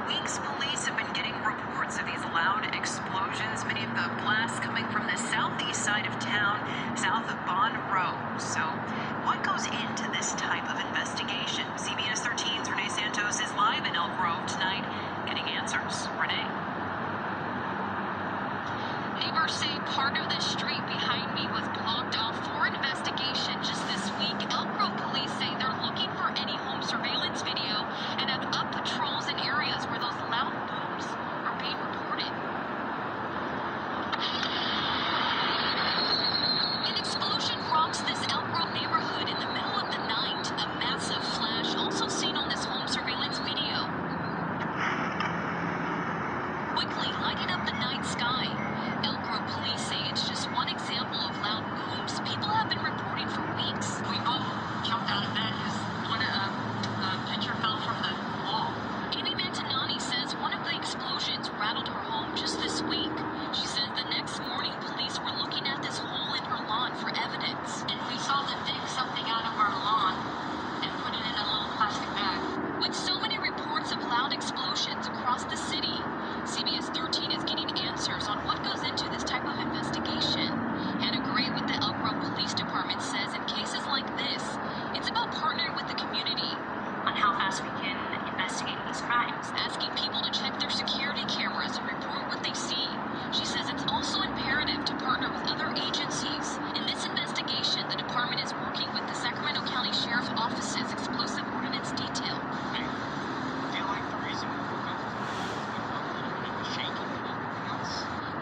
weeks, police have been getting reports of these loud explosions, many of the blasts coming from the southeast side of town, south of Row. So, what goes into this type of investigation? CBS 13's Renee Santos is live in Elk Grove tonight, getting answers. Renee? Neighbors say part of the street behind me was blocked off for investigation just this week. Elk Grove police say they're looking for any home surveillance video and have up patrols in areas where those loud booms are being reported. An explosion rocks this Elk Grove neighborhood in the middle of the night. A massive flash also seen on this home surveillance video. Quickly lighting up the night sky. Elk Grove police say it's just one example of loud booms people have been reporting for weeks. We both jumped out of bed as when a picture fell from the wall. Amy Mantanani says one of the explosions rattled her home just this week. She says the next morning police were looking at this hole in her lawn for evidence. And we saw them dig something out of our lawn and put it in a little plastic bag. With so many reports of loud explosions across the city, CBS 13 is getting answers on what goes into this type of investigation. Hannah Gray with the Elk Grove Police Department says in cases like this, it's about partnering with the community on how fast we can investigate these crimes, asking people to check their security cameras and report what they see. She says it's also imperative to partner with other agencies. In this investigation, the department is working with the Sacramento County Sheriff's Office's explosive ordnance detail.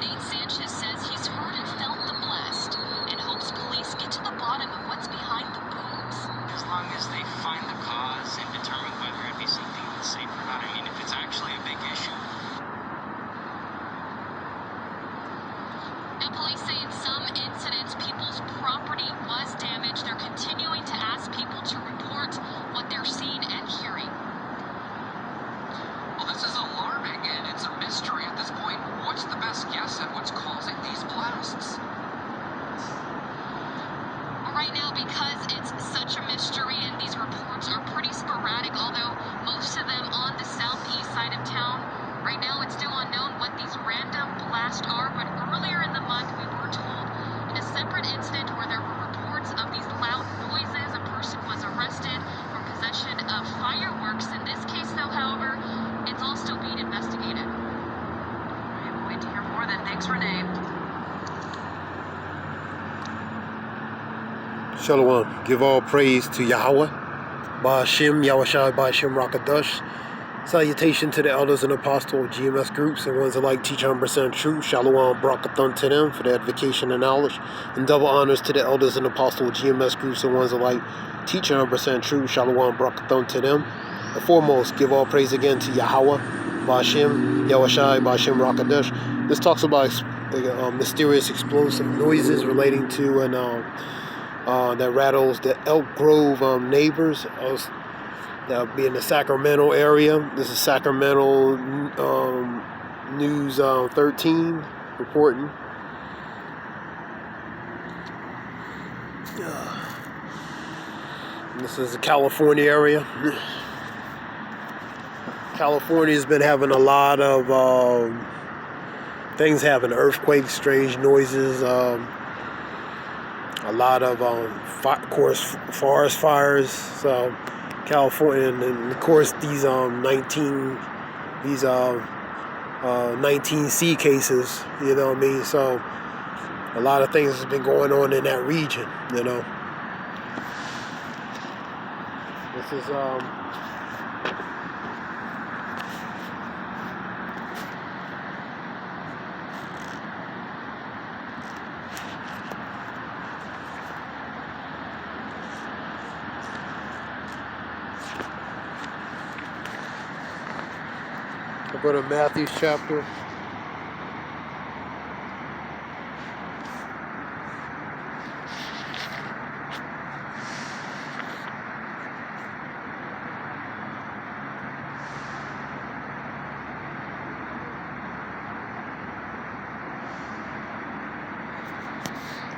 Nate Sanchez says he's heard and felt the blast and hopes police get to the bottom of what's behind the booms. As long as they find the cause and determine whether it be something that's safe or not. I mean, if it's actually a big issue. Now, police say in some incidents, people's property was damaged. They're continuing to ask people to report what they're seeing and hearing. Well, this is alarming, and it's a mystery at this point. What's the best guess at what's causing these blasts? Right now, because it's such a mystery and these reports are pretty sporadic, although most of them on the southeast side of town, right now it's still unknown what these random blasts are. But earlier in the month, we were told in a separate incident where there were reports of these loud noises, a person was arrested for possession of fireworks. In this case, though, however, it's all still being investigated. We'll wait to hear more then. Thanks, Renee. Shalom. Give all praise to Yahweh. Ba'ashem, Yahushai, Ba'ashem, Rakadash. Salutation to the elders and apostles of GMS groups and ones alike teach 100% truth. Shalom, Brakathon to them for the edification and knowledge. And double honors to the elders and apostles of GMS groups and ones alike teach 100% truth. Shalom, Brakathon to them. And foremost, give all praise again to Yahweh, Ba'ashem, Yahushai, Ba'ashem, Rakadash. This talks about mysterious explosive noises relating to that rattles the Elk Grove neighbors. That'll be in the Sacramento area. This is Sacramento News 13 reporting. This is the California area. California's been having a lot of things having earthquakes, strange noises, a lot of, of course, forest fires. So California, and of course these 19C cases. You know what I mean? So a lot of things has been going on in that region. You know. This is I'll go to Matthew's chapter.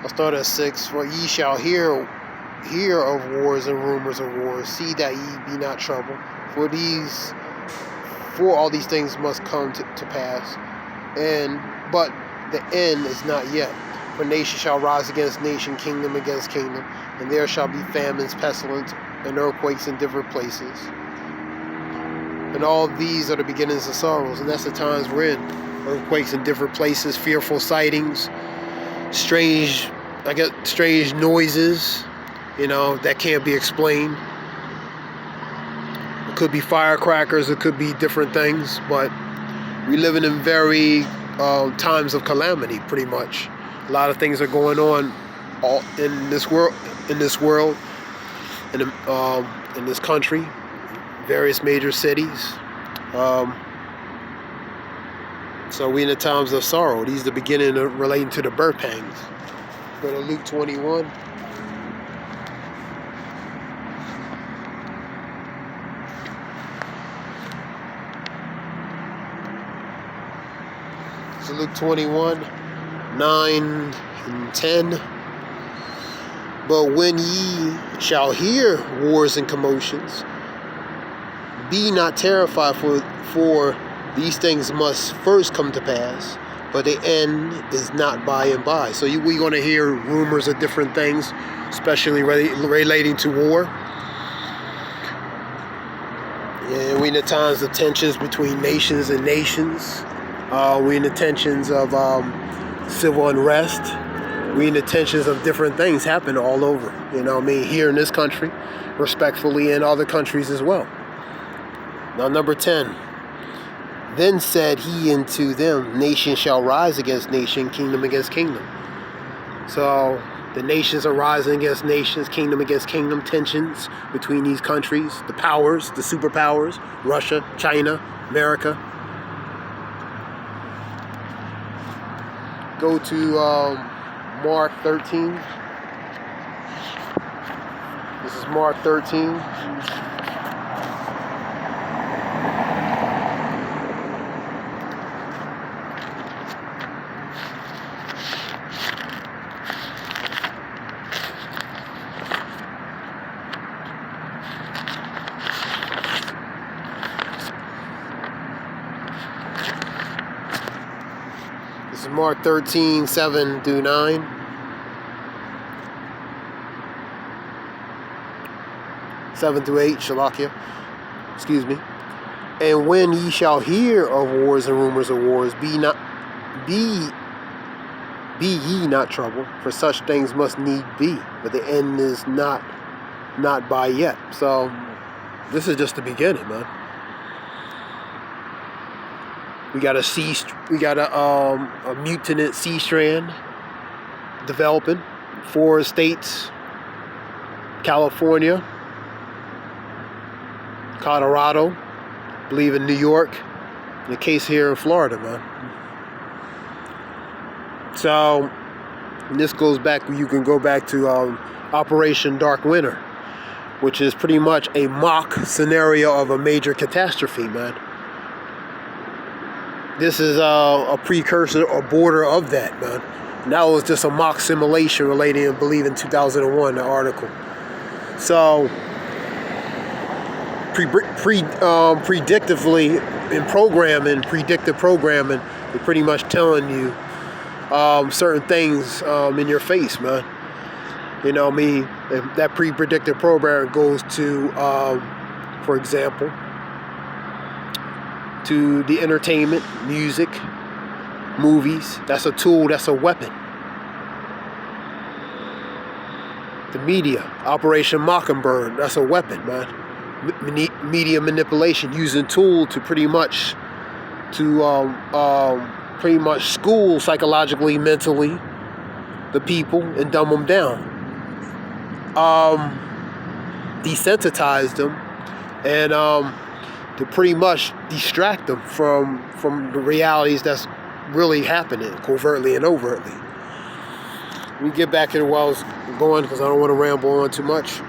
I'll start at 6. For ye shall hear of wars and rumors of wars. See that ye be not troubled. For all these things must come to pass, but the end is not yet. For nation shall rise against nation, kingdom against kingdom, and there shall be famines, pestilence, and earthquakes in different places. And all these are the beginnings of sorrows, and that's the times we're in. Earthquakes in different places, fearful sightings, strange noises, that can't be explained. It could be firecrackers, it could be different things, but we living in very times of calamity, pretty much. A lot of things are going on in this world, in this country, various major cities. So we in the times of sorrow. These are the beginning of relating to the birth pangs. Go to Luke 21. So Luke 21, 9 and 10. But when ye shall hear wars and commotions, be not terrified, for these things must first come to pass, but the end is not by and by. So we're going to hear rumors of different things, especially relating to war. And we in the times of tensions between nations and nations. We in the tensions of civil unrest. We in the tensions of different things happen all over. Here in this country, respectfully, in other countries as well. Now, number 10. Then said he unto them, nation shall rise against nation, kingdom against kingdom. So the nations are rising against nations, kingdom against kingdom, tensions between these countries, the powers, the superpowers, Russia, China, America. Go to Mark 13. This is Mark 13. This is Mark 13, 7 through 9. Seven through 8, Shalakia. Excuse me. And when ye shall hear of wars and rumors of wars, be ye not troubled, for such things must need be, but the end is not by yet. So this is just the beginning, man. We got a mutant sea strand developing. 4 states: California, Colorado, I believe in New York, and a case here in Florida, man. So this goes back. You can go back to Operation Dark Winter, which is pretty much a mock scenario of a major catastrophe, man. This is a precursor or border of that, man. And that was just a mock simulation relating, I believe, in 2001, the article. So, predictively in programming, predictive programming, they're pretty much telling you certain things in your face, man. That pre-predictive program goes to, for example, to the entertainment, music, movies. That's a tool, that's a weapon. The media, Operation Mockingbird, that's a weapon, man. Media manipulation, using tool to pretty much school psychologically, mentally the people and dumb them down, desensitize them, and to pretty much distract them from the realities that's really happening, covertly and overtly. Let me get back to where I was going, because I don't want to ramble on too much.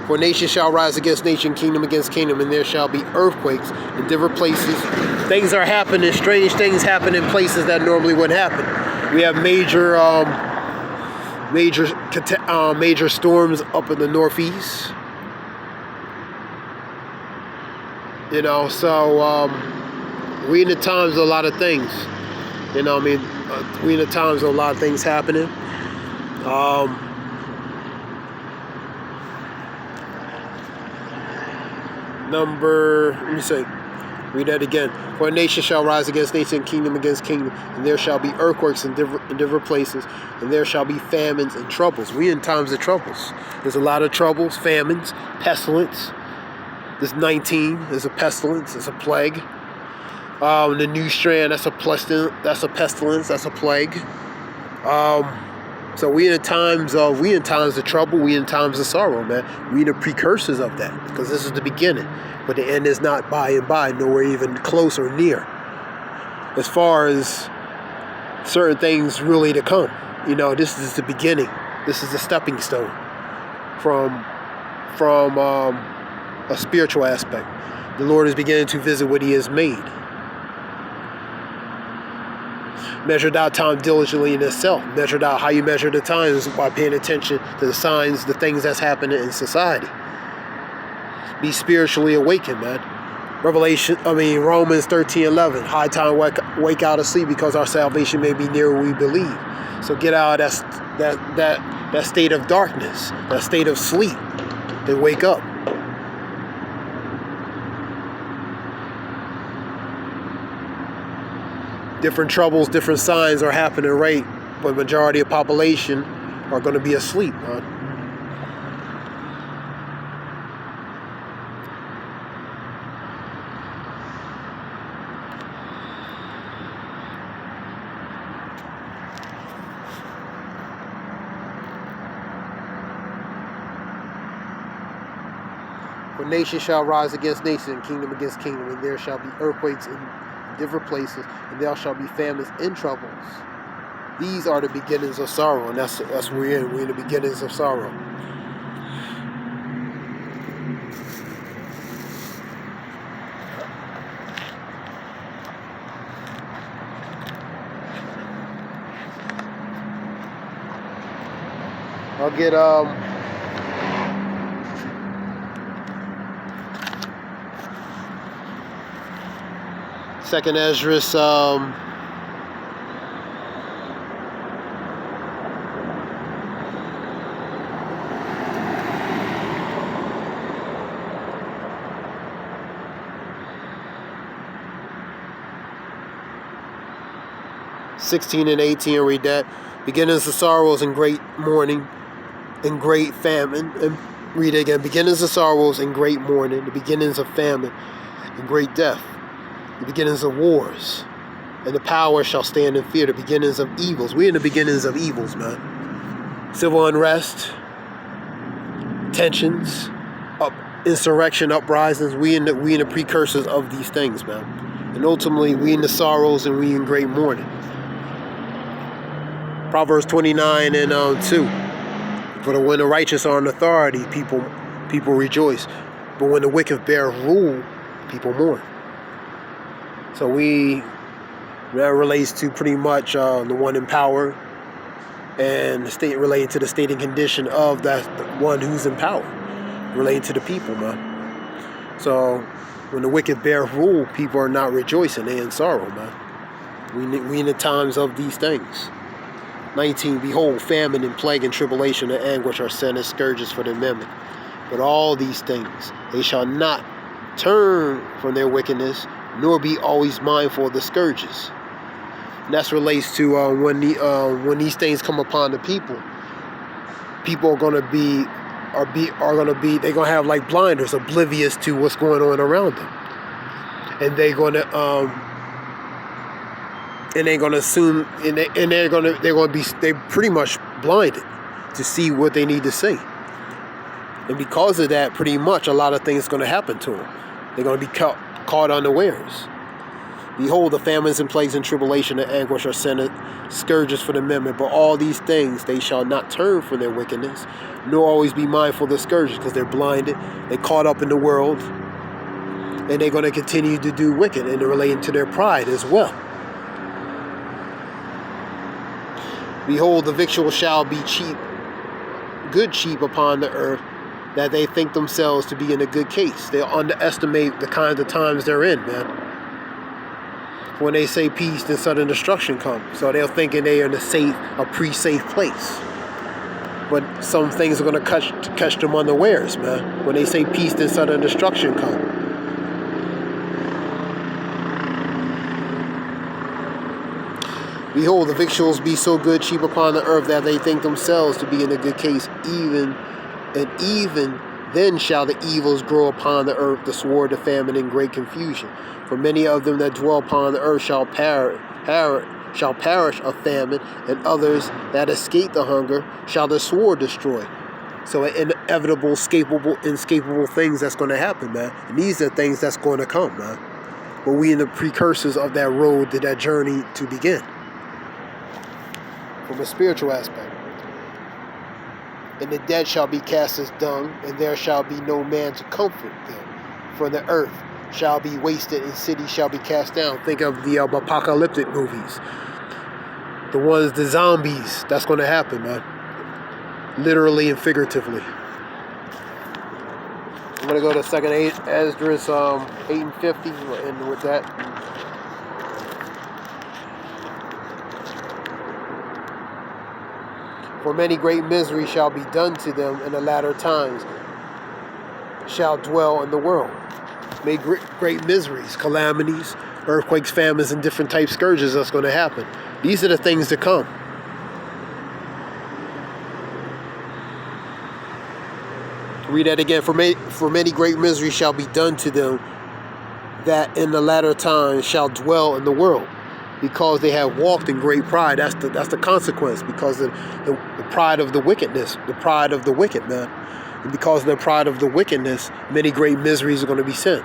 For nation shall rise against nation, kingdom against kingdom, and there shall be earthquakes in different places. Things are happening, strange things happen in places that normally wouldn't happen. We have major storms up in the northeast. You know, so we in the times of a lot of things. You know what I mean? We in the times of a lot of things happening. Let me say, read that again. For a nation shall rise against nation, kingdom against kingdom, and there shall be earthquakes in different places, and there shall be famines and troubles. We in times of troubles. There's a lot of troubles, famines, pestilence. There's 19. There's a pestilence. There's a plague. The new strand. That's a pestilence. That's a plague. So we in times of trouble. We in times of sorrow, man. We in the precursors of that, because this is the beginning, but the end is not by and by, nowhere even close or near. As far as certain things really to come, you know, this is the beginning. This is the stepping stone from a spiritual aspect. The Lord is beginning to visit what He has made. Measured out time diligently in itself. Measured out how you measure the time is by paying attention to the signs, the things that's happening in society. Be spiritually awakened, man. Romans 13:11. High time wake out of sleep, because our salvation may be nearer we believe. So get out of that state of darkness, that state of sleep, and wake up. Different troubles, different signs are happening, right? But majority of population are going to be asleep, huh? For nation shall rise against nation, and kingdom against kingdom, and there shall be earthquakes in different places, and there shall be famines and troubles. These are the beginnings of sorrow, and that's what we're in. We're in the beginnings of sorrow. I'll get Second Esdras, (16 and 18). Read that. Beginnings of sorrows and great mourning, and great famine. And read it again. Beginnings of sorrows and great mourning, the beginnings of famine and great death, the beginnings of wars, and the power shall stand in fear, the beginnings of evils. We're in the beginnings of evils, man. Civil unrest, tensions, insurrection, uprisings. We in the precursors of these things, man. And ultimately, we in the sorrows, and we in great mourning. Proverbs 29 and 2. For when the righteous are in authority, people rejoice. But when the wicked bear rule, people mourn. So that relates to pretty much the one in power, and the state related to the state and condition of that one who's in power, related to the people, man. So when the wicked bear rule, people are not rejoicing; they're in sorrow, man. We in the times of these things. 19. Behold, famine and plague and tribulation and anguish are sent as scourges for the memory. But all these things, they shall not turn from their wickedness, nor be always mindful of the scourges. And that relates to when these things come upon the people. People are gonna have like blinders, oblivious to what's going on around them, and they're gonna assume, they're pretty much blinded to see what they need to see. And because of that, pretty much a lot of things are going to happen to them. They're going to be caught unawares. Behold, the famines and plagues and tribulation and anguish are sent as scourges for the memory. But all these things, they shall not turn from their wickedness, nor always be mindful of the scourges, because they're blinded, they're caught up in the world, and they're going to continue to do wicked, and they're relating to their pride as well. Behold, the victual shall be cheap, good cheap upon the earth, that they think themselves to be in a good case. They'll underestimate the kinds of times they're in, man. When they say peace, then sudden destruction comes. So they're thinking they are in a pre-safe place. But some things are going to catch them unawares, man. When they say peace, then sudden destruction comes. Behold, the victuals be so good, cheap upon the earth, that they think themselves to be in a good case. Even then shall the evils grow upon the earth, the sword, the famine, and great confusion. For many of them that dwell upon the earth shall perish of famine, and others that escape the hunger shall the sword destroy. So inevitable, inescapable things that's going to happen, man. And these are things that's going to come, man. But we in the precursors of that road to that journey to begin. From a spiritual aspect. And the dead shall be cast as dung, and there shall be no man to comfort them. For the earth shall be wasted, and cities shall be cast down. Think of the apocalyptic movies. The zombies. That's going to happen, man. Literally and figuratively. I'm going to go to 2nd Esdras 8 and 50, and with that. For many great misery shall be done to them in the latter times, shall dwell in the world. May great miseries, calamities, earthquakes, famines, and different type scourges that's going to happen. These are the things to come. Read that again. For many great misery shall be done to them, that in the latter times shall dwell in the world. Because they have walked in great pride. That's the consequence. Because of the pride of the wickedness. The pride of the wicked, man. And because of the pride of the wickedness, many great miseries are going to be sent.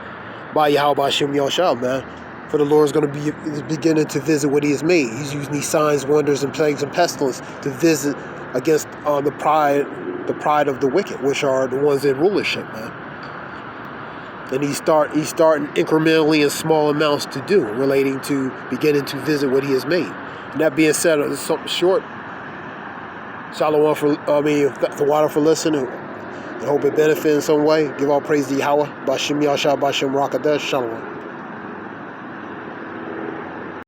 By Yahweh Hashem Yahshua, man. For the Lord is going to be beginning to visit what he has made. He's using these signs, wonders, and plagues and pestilence to visit against the pride of the wicked, which are the ones in rulership, man. And he's starting incrementally in small amounts to do, relating to beginning to visit what he has made. And that being said, it's something short. Shalom the water for listening. I hope it benefits in some way. Give all praise to Yahweh. Bashim Yahshua, Bashim Rakadash. Shalom.